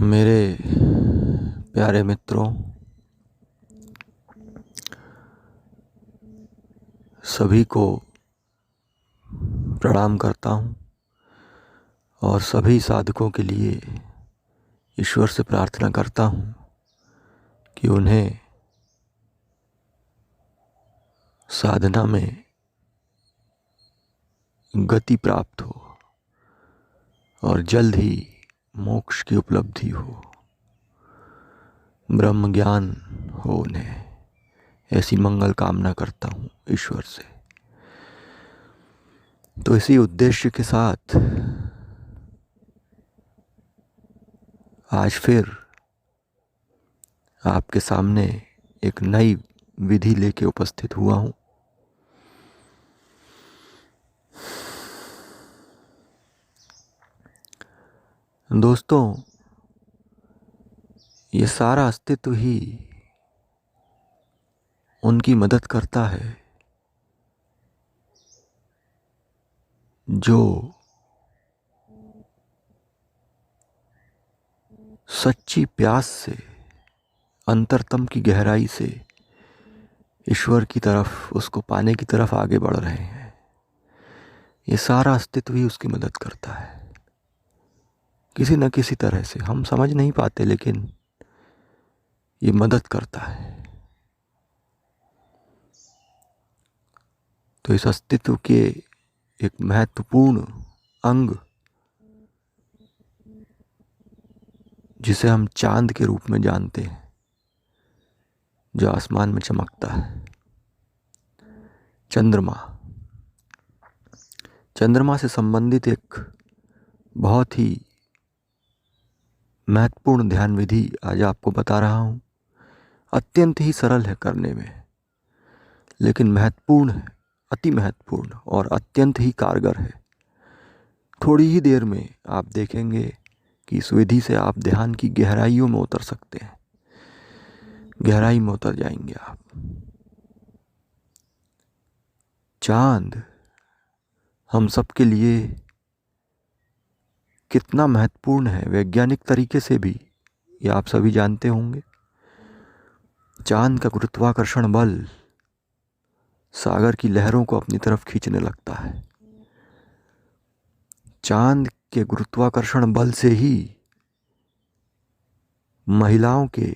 मेरे प्यारे मित्रों, सभी को प्रणाम करता हूँ और सभी साधकों के लिए ईश्वर से प्रार्थना करता हूँ कि उन्हें साधना में गति प्राप्त हो और जल्द ही मोक्ष की उपलब्धि हो, ब्रह्म ज्ञान हो उन्हें। ऐसी मंगल कामना करता हूँ ईश्वर से। तो इसी उद्देश्य के साथ आज फिर आपके सामने एक नई विधि लेके उपस्थित हुआ हूँ। दोस्तों, ये सारा अस्तित्व ही उनकी मदद करता है जो सच्ची प्यास से, अंतरतम की गहराई से ईश्वर की तरफ, उसको पाने की तरफ आगे बढ़ रहे हैं। ये सारा अस्तित्व ही उसकी मदद करता है किसी न किसी तरह से। हम समझ नहीं पाते, लेकिन ये मदद करता है। तो इस अस्तित्व के एक महत्वपूर्ण अंग, जिसे हम चांद के रूप में जानते हैं, जो आसमान में चमकता है, चंद्रमा। चंद्रमा से संबंधित एक बहुत ही महत्वपूर्ण ध्यान विधि आज आपको बता रहा हूँ। अत्यंत ही सरल है करने में, लेकिन महत्वपूर्ण है, अति महत्वपूर्ण और अत्यंत ही कारगर है। थोड़ी ही देर में आप देखेंगे कि इस विधि से आप ध्यान की गहराइयों में उतर सकते हैं। गहराई में उतर जाएंगे आप। चांद हम सबके लिए कितना महत्वपूर्ण है, वैज्ञानिक तरीके से भी ये आप सभी जानते होंगे। चांद का गुरुत्वाकर्षण बल सागर की लहरों को अपनी तरफ खींचने लगता है। चांद के गुरुत्वाकर्षण बल से ही महिलाओं के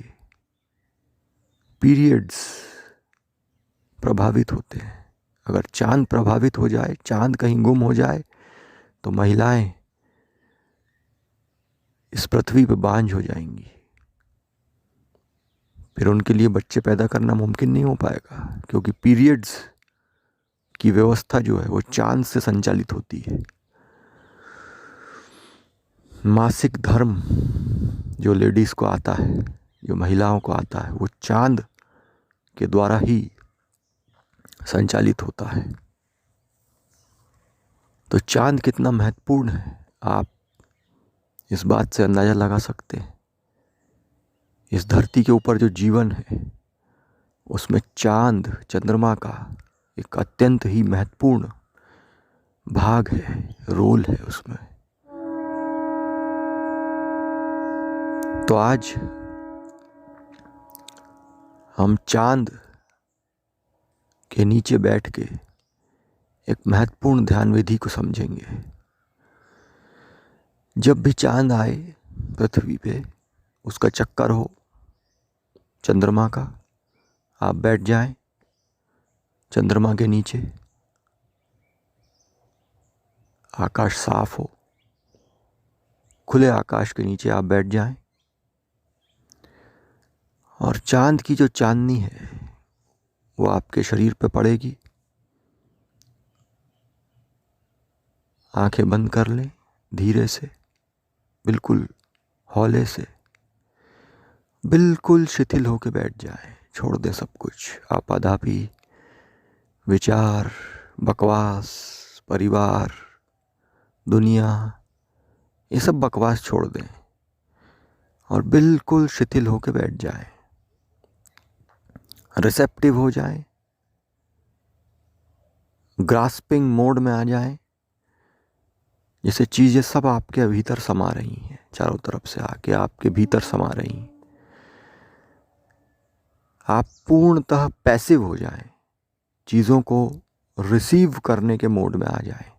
पीरियड्स प्रभावित होते हैं। अगर चांद प्रभावित हो जाए, चांद कहीं गुम हो जाए, तो महिलाएं इस पृथ्वी पर बांझ हो जाएंगी। फिर उनके लिए बच्चे पैदा करना मुमकिन नहीं हो पाएगा, क्योंकि पीरियड्स की व्यवस्था जो है वो चांद से संचालित होती है। मासिक धर्म जो लेडीज को आता है, जो महिलाओं को आता है, वो चांद के द्वारा ही संचालित होता है। तो चांद कितना महत्वपूर्ण है, आप इस बात से अंदाजा लगा सकते हैं। इस धरती के ऊपर जो जीवन है, उसमें चांद, चंद्रमा का एक अत्यंत ही महत्वपूर्ण भाग है, रोल है उसमें। तो आज हम चांद के नीचे बैठ के एक महत्वपूर्ण ध्यान विधि को समझेंगे। जब भी चांद आए पृथ्वी पे, उसका चक्कर हो चंद्रमा का, आप बैठ जाएं चंद्रमा के नीचे। आकाश साफ हो, खुले आकाश के नीचे आप बैठ जाएं और चांद की जो चांदनी है वो आपके शरीर पे पड़ेगी। आंखें बंद कर लें धीरे से, बिल्कुल हौले से, बिल्कुल शिथिल होके बैठ जाएं। छोड़ दें सब कुछ, आपाधापी, विचार, बकवास, परिवार, दुनिया, ये सब बकवास छोड़ दें और बिल्कुल शिथिल होके बैठ जाएं। रिसेप्टिव हो जाएं, ग्रास्पिंग मोड में आ जाएं, जैसे चीजें सब आपके भीतर समा रही हैं, चारों तरफ से आके आपके भीतर समा रही हैं। आप पूर्णतः पैसिव हो जाएं, चीज़ों को रिसीव करने के मोड में आ जाएं।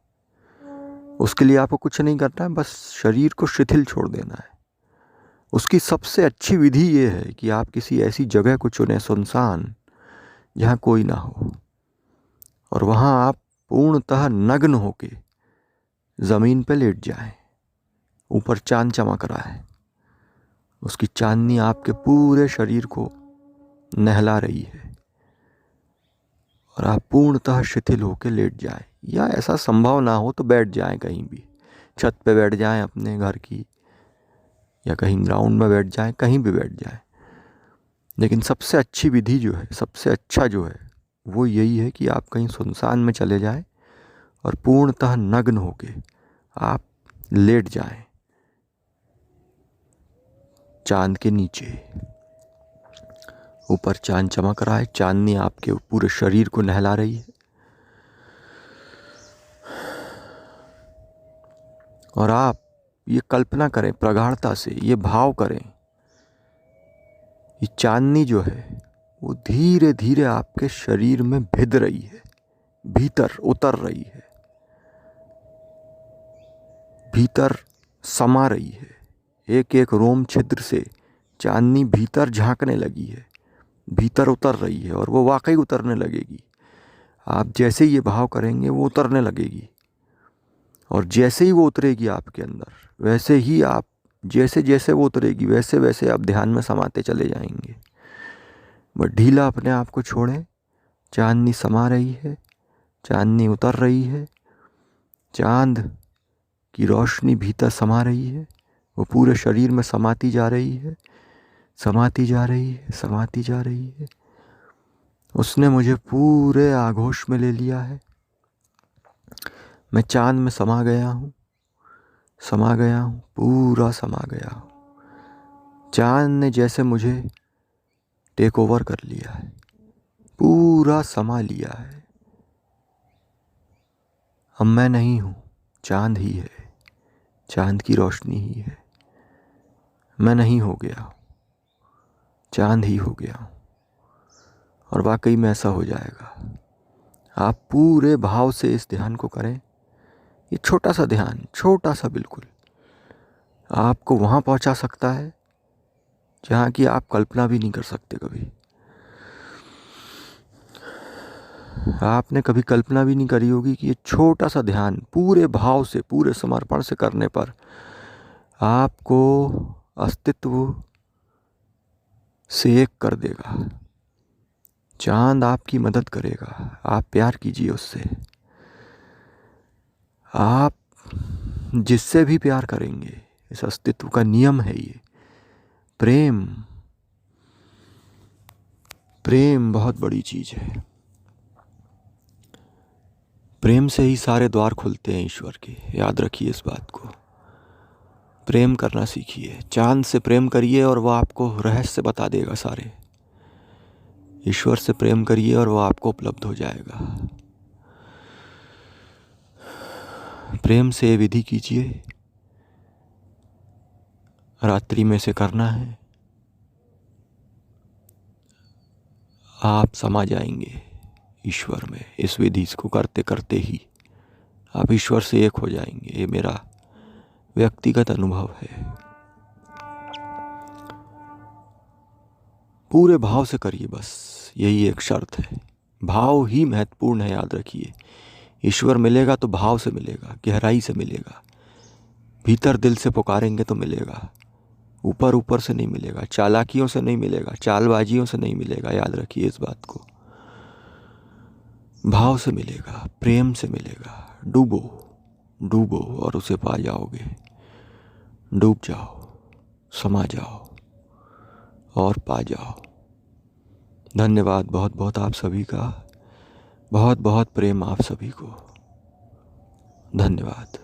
उसके लिए आपको कुछ नहीं करना है, बस शरीर को शिथिल छोड़ देना है। उसकी सबसे अच्छी विधि ये है कि आप किसी ऐसी जगह को चुनें, सुनसान, जहाँ कोई ना हो, और वहाँ आप पूर्णतः नग्न होके ज़मीन पे लेट जाएं। ऊपर चांद चमक रहा है, उसकी चांदनी आपके पूरे शरीर को नहला रही है, और आप पूर्णतः शिथिल होकर लेट जाएं। या ऐसा संभव ना हो तो बैठ जाएं, कहीं भी छत पे बैठ जाएं अपने घर की, या कहीं ग्राउंड में बैठ जाएं, कहीं भी बैठ जाएं। लेकिन सबसे अच्छी विधि जो है, सबसे अच्छा जो है, वो यही है कि आप कहीं सुनसान में चले जाएं और पूर्णतः नग्न होके आप लेट जाएं चांद के नीचे। ऊपर चांद चमक रहा है, चांदनी आपके पूरे शरीर को नहला रही है, और आप ये कल्पना करें, प्रगाढ़ता से ये भाव करें, ये चांदनी जो है वो धीरे धीरे आपके शरीर में भिद रही है, भीतर उतर रही है, भीतर समा रही है। एक एक रोम छिद्र से चांदनी भीतर झांकने लगी है, भीतर उतर रही है, और वो वाकई उतरने लगेगी। आप जैसे ही ये भाव करेंगे वो उतरने लगेगी, और जैसे ही वो उतरेगी आपके अंदर, वैसे ही आप, जैसे जैसे वो उतरेगी वैसे वैसे आप ध्यान में समाते चले जाएंगे। बस ढीला अपने आप को छोड़ें। चांदनी समा रही है, चांदनी उतर रही है, चांद की रोशनी भीतर समा रही है, वो पूरे शरीर में समाती जा रही है, समाती जा रही है, समाती जा रही है। उसने मुझे पूरे आगोश में ले लिया है। मैं चांद में समा गया हूँ, समा गया हूँ, पूरा समा गया हूँ। चांद ने जैसे मुझे टेक ओवर कर लिया है, पूरा समा लिया है। अब मैं नहीं हूँ, चांद ही है, चांद की रोशनी ही है। मैं नहीं हो गया, चांद ही हो गया हूँ। और वाकई में ऐसा हो जाएगा। आप पूरे भाव से इस ध्यान को करें। ये छोटा सा ध्यान, छोटा सा बिल्कुल, आपको वहाँ पहुँचा सकता है जहाँ की आप कल्पना भी नहीं कर सकते कभी। आपने कभी कल्पना भी नहीं करी होगी कि ये छोटा सा ध्यान पूरे भाव से, पूरे समर्पण से करने पर आपको अस्तित्व से एक कर देगा। चांद आपकी मदद करेगा, आप प्यार कीजिए उससे। आप जिससे भी प्यार करेंगे, इस अस्तित्व का नियम है ये। प्रेम, प्रेम बहुत बड़ी चीज है। प्रेम से ही सारे द्वार खुलते हैं ईश्वर के, याद रखिए इस बात को। प्रेम करना सीखिए, चांद से प्रेम करिए और वो आपको रहस्य बता देगा सारे। ईश्वर से प्रेम करिए और वो आपको उपलब्ध हो जाएगा। प्रेम से ये विधि कीजिए, रात्रि में से करना है, आप समा जाएंगे ईश्वर में। इस विधि को करते करते ही आप ईश्वर से एक हो जाएंगे। ये मेरा व्यक्तिगत अनुभव है। पूरे भाव से करिए, बस यही एक शर्त है। भाव ही महत्वपूर्ण है, याद रखिए। ईश्वर मिलेगा तो भाव से मिलेगा, गहराई से मिलेगा, भीतर दिल से पुकारेंगे तो मिलेगा। ऊपर ऊपर से नहीं मिलेगा, चालाकियों से नहीं मिलेगा, चालबाजियों से नहीं मिलेगा। याद रखिए इस बात को। भाव से मिलेगा, प्रेम से मिलेगा। डूबो, डूबो और उसे पा जाओगे। डूब जाओ, समा जाओ और पा जाओ। धन्यवाद बहुत बहुत आप सभी का, बहुत बहुत प्रेम आप सभी को। धन्यवाद।